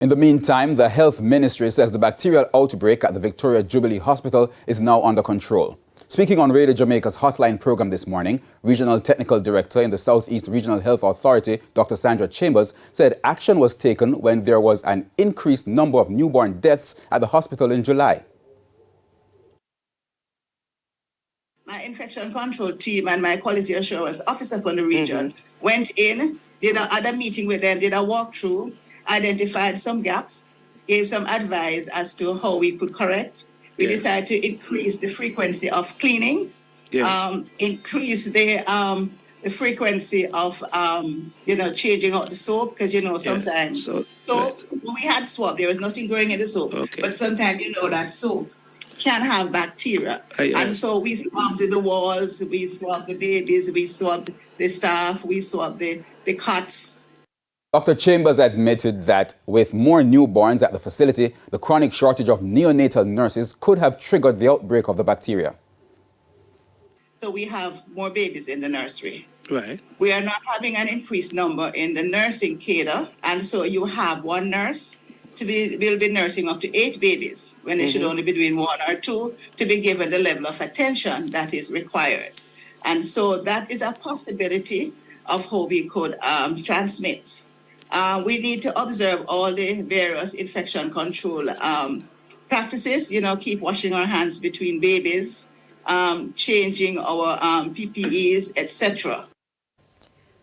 In the meantime, the health ministry says the bacterial outbreak at the Victoria Jubilee Hospital is now under control. Speaking on Radio Jamaica's Hotline program this morning, Regional Technical Director in the Southeast Regional Health Authority, Dr. Sandra Chambers, said action was taken when there was an increased number of newborn deaths at the hospital in July. My infection control team and my quality assurance officer for the region went in, did a meeting with them, did a walkthrough, identified some gaps, gave some advice as to how we could correct. We decided to increase the frequency of cleaning, increase the frequency of changing out the soap, because sometimes soap, we had swab, there was nothing going in the soap, but sometimes that soap can have bacteria. And so we swabbed the walls, we swabbed the babies, we swabbed the staff, we swabbed the cots. Dr. Chambers admitted that with more newborns at the facility, the chronic shortage of neonatal nurses could have triggered the outbreak of the bacteria. So we have more babies in the nursery. Right. We are not having an increased number in the nursing cadre, and so you have one nurse will be nursing up to 8 babies when they should only be doing 1 or 2 to be given the level of attention that is required. And so that is a possibility of how we could transmit. We need to observe all the various infection control practices, keep washing our hands between babies, changing our PPEs, etc.